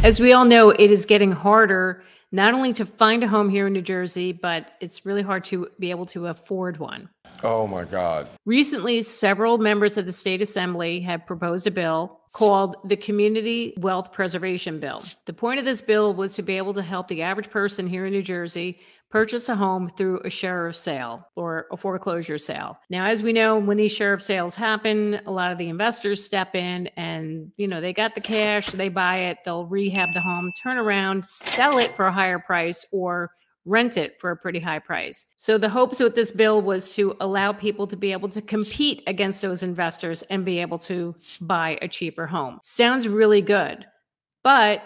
As we all know, it is getting harder not only to find a home here in New Jersey, but it's really hard to be able to afford one. Oh my God. Recently, several members of the state assembly have proposed a bill called the Community Wealth Preservation Bill. The point of this bill was to be able to help the average person here in New Jersey purchase a home through a sheriff sale or a foreclosure sale. Now, as we know, when these sheriff sales happen, a lot of the investors step in and, they got the cash, they buy it, they'll rehab the home, turn around, sell it for a higher price, or rent it for a pretty high price. So the hopes with this bill was to allow people to be able to compete against those investors and be able to buy a cheaper home. Sounds really good, but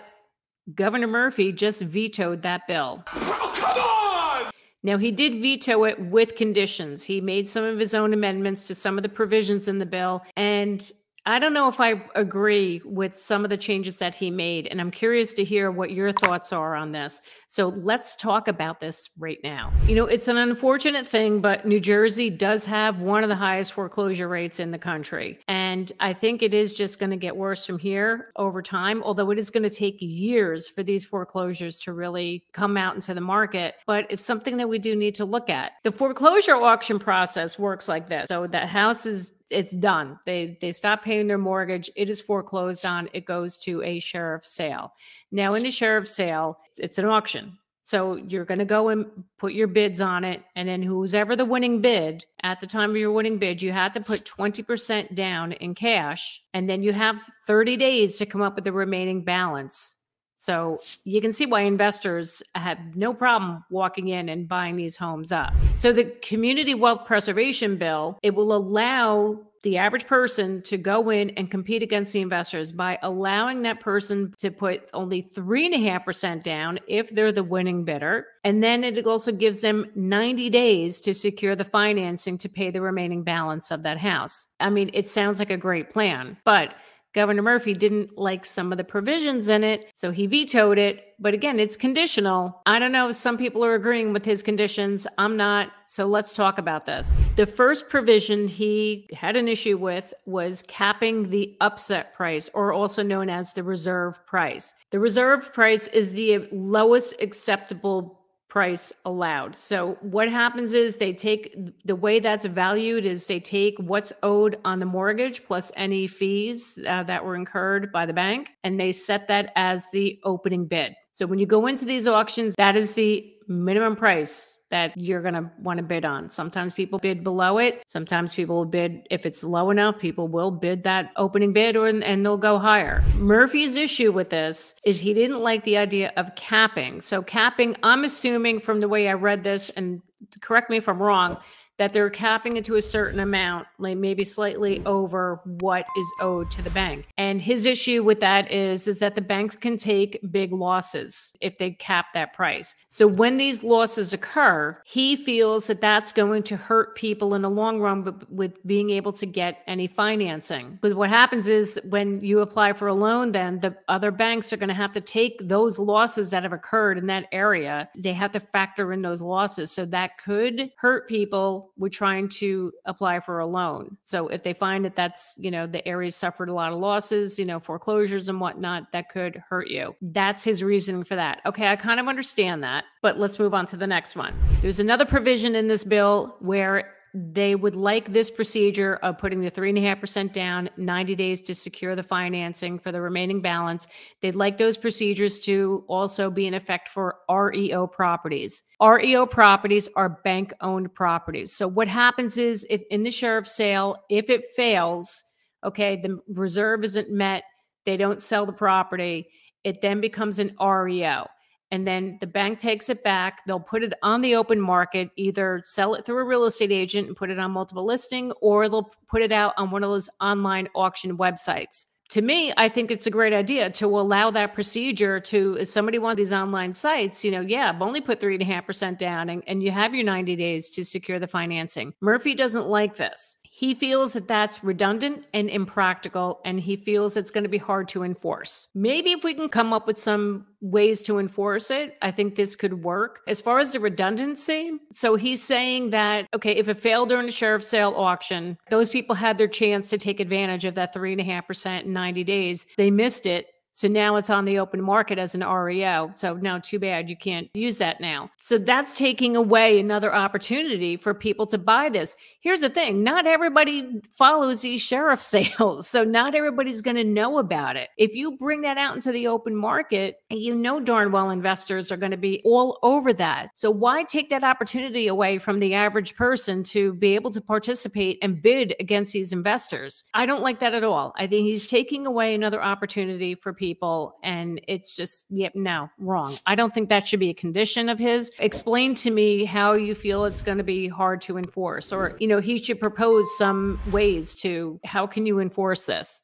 Governor Murphy just vetoed that bill. Oh, come on! Now, he did veto it with conditions. He made some of his own amendments to some of the provisions in the bill, and I don't know if I agree with some of the changes that he made, and I'm curious to hear what your thoughts are on this. So let's talk about this right now. It's an unfortunate thing, but New Jersey does have one of the highest foreclosure rates in the country. And I think it is just going to get worse from here over time, although it is going to take years for these foreclosures to really come out into the market. But it's something that we do need to look at. The foreclosure auction process works like this. So the house it's done. They stop paying their mortgage. It is foreclosed on. It goes to a sheriff's sale. Now, in the sheriff's sale, it's an auction. So you're going to go and put your bids on it. And then who's ever the winning bid, at the time of your winning bid, you had to put 20% down in cash. And then you have 30 days to come up with the remaining balance. So you can see why investors have no problem walking in and buying these homes up. So the Community Wealth Preservation Bill, it will allow the average person to go in and compete against the investors by allowing that person to put only 3.5% down if they're the winning bidder. And then it also gives them 90 days to secure the financing to pay the remaining balance of that house. I mean, it sounds like a great plan, but Governor Murphy didn't like some of the provisions in it, so he vetoed it. But again, it's conditional. I don't know, some people are agreeing with his conditions. I'm not, so let's talk about this. The first provision he had an issue with was capping the upset price, or also known as the reserve price. The reserve price is the lowest acceptable price allowed. So what happens is they take the way that's valued is they take what's owed on the mortgage plus any fees that were incurred by the bank, and they set that as the opening bid. So when you go into these auctions, that is the minimum price that you're going to want to bid on. Sometimes people bid below it. Sometimes people will bid, if it's low enough, people will bid that opening bid and they'll go higher. Murphy's issue with this is he didn't like the idea of capping. So capping, I'm assuming from the way I read this, and correct me if I'm wrong, that they're capping it to a certain amount, like maybe slightly over what is owed to the bank. And his issue with that is that the banks can take big losses if they cap that price. So when these losses occur, he feels that that's going to hurt people in the long run with being able to get any financing. Because what happens is when you apply for a loan, then the other banks are going to have to take those losses that have occurred in that area. They have to factor in those losses. So that could hurt people with trying to apply for a loan. So if they find that that's, the area suffered a lot of losses, foreclosures and whatnot, that could hurt you. That's his reasoning for that. Okay, I kind of understand that, but let's move on to the next one. There's another provision in this bill where they would like this procedure of putting the 3.5% down, 90 days to secure the financing for the remaining balance. They'd like those procedures to also be in effect for REO properties. REO properties are bank-owned properties. So what happens is if in the sheriff's sale, if it fails, okay, the reserve isn't met, they don't sell the property, it then becomes an REO. And then the bank takes it back. They'll put it on the open market, either sell it through a real estate agent and put it on multiple listing, or they'll put it out on one of those online auction websites. To me, I think it's a great idea to allow that procedure to, if somebody wants these online sites, I've only put 3.5% down and you have your 90 days to secure the financing. Murphy doesn't like this. He feels that that's redundant and impractical, and he feels it's going to be hard to enforce. Maybe if we can come up with some ways to enforce it, I think this could work. As far as the redundancy, so he's saying that, okay, if it failed during the sheriff's sale auction, those people had their chance to take advantage of that 3.5% in 90 days. They missed it. So now it's on the open market as an REO. So now too bad you can't use that now. So that's taking away another opportunity for people to buy this. Here's the thing. Not everybody follows these sheriff sales. So not everybody's going to know about it. If you bring that out into the open market, you know darn well investors are going to be all over that. So why take that opportunity away from the average person to be able to participate and bid against these investors? I don't like that at all. I think he's taking away another opportunity for people, and it's just, yep, no, wrong. I don't think that should be a condition of his. Explain to me how you feel it's going to be hard to enforce, or, he should propose some ways to how can you enforce this,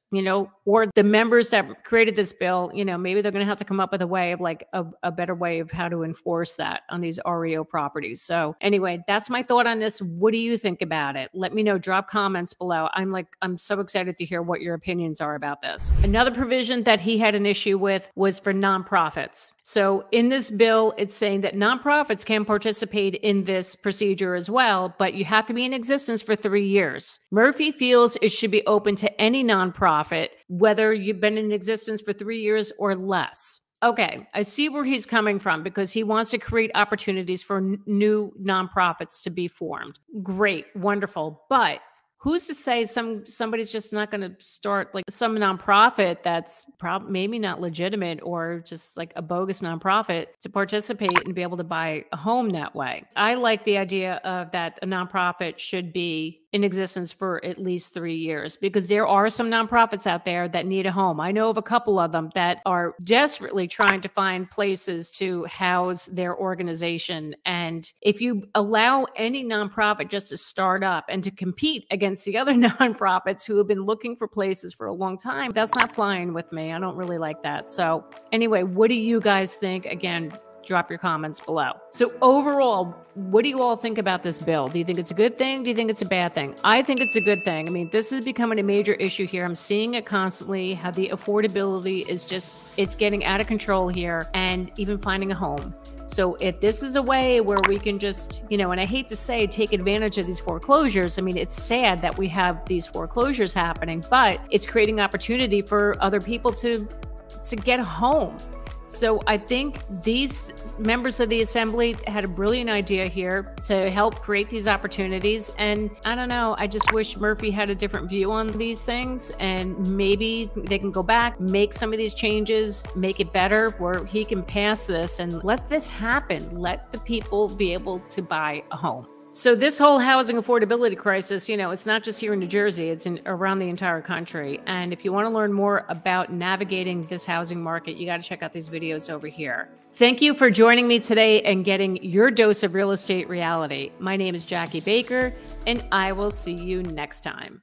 or the members that created this bill, maybe they're going to have to come up with a way of a better way of how to enforce that on these REO properties. So anyway, that's my thought on this. What do you think about it? Let me know. Drop comments below. I'm so excited to hear what your opinions are about this. Another provision that he had an issue with was for nonprofits. So in this bill, it's saying that nonprofits can participate in this procedure as well, but you have to be in existence for 3 years. Murphy feels it should be open to any nonprofit, whether you've been in existence for 3 years or less. Okay, I see where he's coming from, because he wants to create opportunities for new nonprofits to be formed. Great, wonderful. But who's to say somebody's just not going to start some nonprofit that's maybe not legitimate, or just like a bogus nonprofit, to participate and be able to buy a home that way? I like the idea of that a nonprofit should be in existence for at least 3 years, because there are some nonprofits out there that need a home. I know of a couple of them that are desperately trying to find places to house their organization. And if you allow any nonprofit just to start up and to compete against the other nonprofits who have been looking for places for a long time, that's not flying with me. I don't really like that. So anyway, what do you guys think? Again, drop your comments below. So overall, what do you all think about this bill? Do you think it's a good thing? Do you think it's a bad thing? I think it's a good thing. I mean, this is becoming a major issue here. I'm seeing it constantly, how the affordability is it's getting out of control here, and even finding a home. So if this is a way where we can just, and I hate to say take advantage of these foreclosures. I mean, it's sad that we have these foreclosures happening, but it's creating opportunity for other people to get a home. So I think these members of the assembly had a brilliant idea here to help create these opportunities. And I don't know, I just wish Murphy had a different view on these things, and maybe they can go back, make some of these changes, make it better, where he can pass this and let this happen. Let the people be able to buy a home. So this whole housing affordability crisis, it's not just here in New Jersey, it's around the entire country. And if you want to learn more about navigating this housing market, you got to check out these videos over here. Thank you for joining me today and getting your dose of real estate reality. My name is Jackie Baker, and I will see you next time.